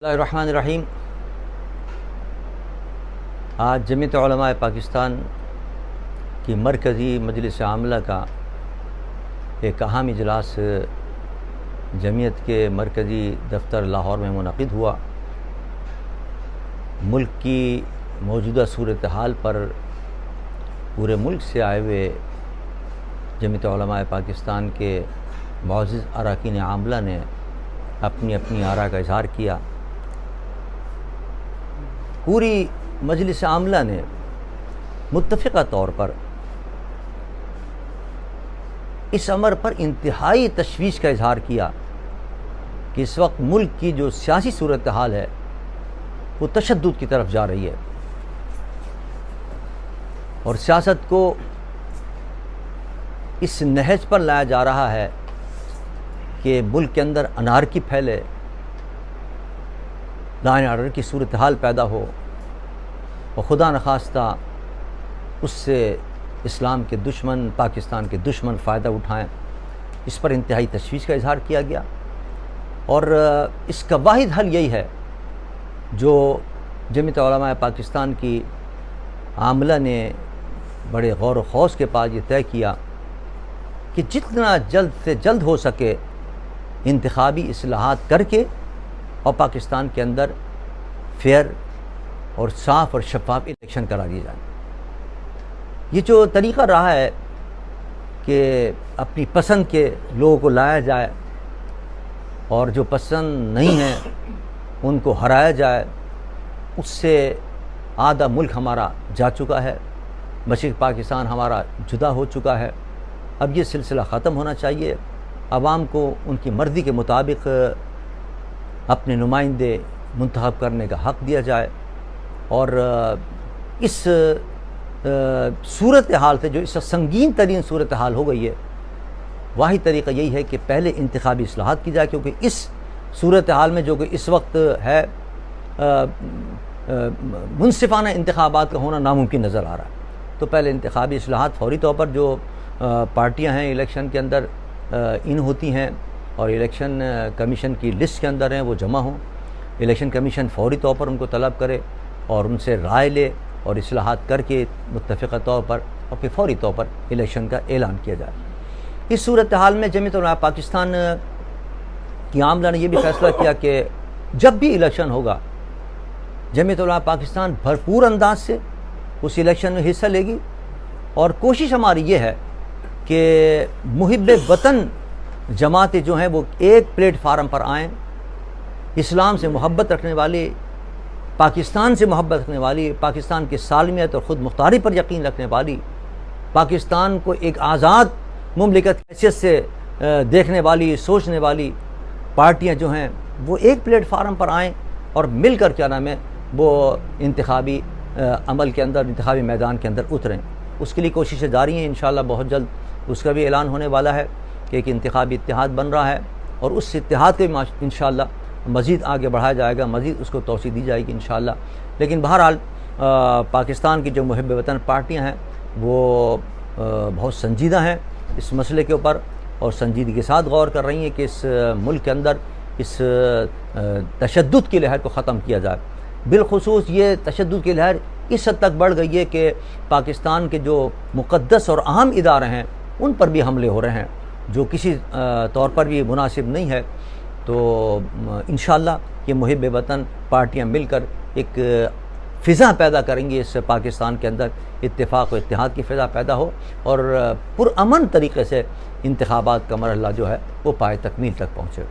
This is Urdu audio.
اللہ الرحمن الرحیم۔ آج جمعیت علماء پاکستان کی مرکزی مجلس عاملہ کا ایک اہم اجلاس جمعیت کے مرکزی دفتر لاہور میں منعقد ہوا۔ ملک کی موجودہ صورتحال پر پورے ملک سے آئے ہوئے جمعیت علماء پاکستان کے معزز اراکین عاملہ نے اپنی اپنی آراء کا اظہار کیا۔ پوری مجلس عاملہ نے متفقہ طور پر اس امر پر انتہائی تشویش کا اظہار کیا کہ اس وقت ملک کی جو سیاسی صورتحال ہے وہ تشدد کی طرف جا رہی ہے، اور سیاست کو اس نہج پر لایا جا رہا ہے کہ ملک کے اندر انارکی پھیلے، لا اینڈ آرڈر کی صورتحال پیدا ہو، اور خدا نخواستہ اس سے اسلام کے دشمن، پاکستان کے دشمن فائدہ اٹھائیں۔ اس پر انتہائی تشویش کا اظہار کیا گیا، اور اس کا واحد حل یہی ہے جو جمعیت علماء پاکستان کی عاملہ نے بڑے غور و خوض کے بعد یہ طے کیا کہ جتنا جلد سے جلد ہو سکے انتخابی اصلاحات کر کے اور پاکستان کے اندر فیئر اور صاف اور شفاف الیکشن کرا دیے جائیں۔ یہ جو طریقہ رہا ہے کہ اپنی پسند کے لوگوں کو لایا جائے اور جو پسند نہیں ہیں ان کو ہرایا جائے، اس سے آدھا ملک ہمارا جا چکا ہے، مشرق پاکستان ہمارا جدا ہو چکا ہے۔ اب یہ سلسلہ ختم ہونا چاہیے، عوام کو ان کی مرضی کے مطابق اپنے نمائندے منتخب کرنے کا حق دیا جائے، اور اس صورتحال سے جو اس سے سنگین ترین صورتحال ہو گئی ہے، واحد طریقہ یہی ہے کہ پہلے انتخابی اصلاحات کی جائے، کیونکہ اس صورتحال میں جو کہ اس وقت ہے منصفانہ انتخابات کا ہونا ناممکن نظر آ رہا ہے۔ تو پہلے انتخابی اصلاحات فوری طور پر جو پارٹیاں ہیں الیکشن کے اندر ان ہوتی ہیں اور الیکشن کمیشن کی لسٹ کے اندر ہیں وہ جمع ہوں، الیکشن کمیشن فوری طور پر ان کو طلب کرے اور ان سے رائے لے اور اصلاحات کر کے متفقہ طور پر اور پھر فوری طور پر الیکشن کا اعلان کیا جائے۔ اس صورتحال میں جمعیت علماء پاکستان کی عاملہ نے یہ بھی فیصلہ کیا کہ جب بھی الیکشن ہوگا جمعیت علماء پاکستان بھرپور انداز سے اس الیکشن میں حصہ لے گی، اور کوشش ہماری یہ ہے کہ محب وطن جماعتیں جو ہیں وہ ایک پلیٹ فارم پر آئیں، اسلام سے محبت رکھنے والی، پاکستان سے محبت رکھنے والی، پاکستان کی سالمیت اور خود مختاری پر یقین رکھنے والی، پاکستان کو ایک آزاد مملکت کی حیثیت سے دیکھنے والی، سوچنے والی پارٹیاں جو ہیں وہ ایک پلیٹ فارم پر آئیں اور مل کر کیا نام ہے وہ انتخابی عمل کے اندر، انتخابی میدان کے اندر اتریں۔ اس کے لیے کوششیں جاری ہیں، انشاءاللہ بہت جلد اس کا بھی اعلان ہونے والا ہے کہ ایک انتخابی اتحاد بن رہا ہے، اور اس اتحاد کو بھی انشاءاللہ مزید آگے بڑھایا جائے گا، مزید اس کو توسیع دی جائے گی انشاءاللہ۔ لیکن بہرحال پاکستان کی جو محب وطن پارٹیاں ہیں وہ بہت سنجیدہ ہیں اس مسئلے کے اوپر، اور سنجیدگی کے ساتھ غور کر رہی ہیں کہ اس ملک کے اندر اس تشدد کی لہر کو ختم کیا جائے۔ بالخصوص یہ تشدد کی لہر اس حد تک بڑھ گئی ہے کہ پاکستان کے جو مقدس اور اہم ادارے ہیں ان پر بھی حملے ہو رہے ہیں، جو کسی طور پر بھی مناسب نہیں ہے۔ تو انشاءاللہ یہ محب وطن پارٹیاں مل کر ایک فضا پیدا کریں گی اس پاکستان کے اندر، اتفاق و اتحاد کی فضا پیدا ہو، اور پرامن طریقے سے انتخابات کا مرحلہ جو ہے وہ پائے تکمیل تک پہنچے۔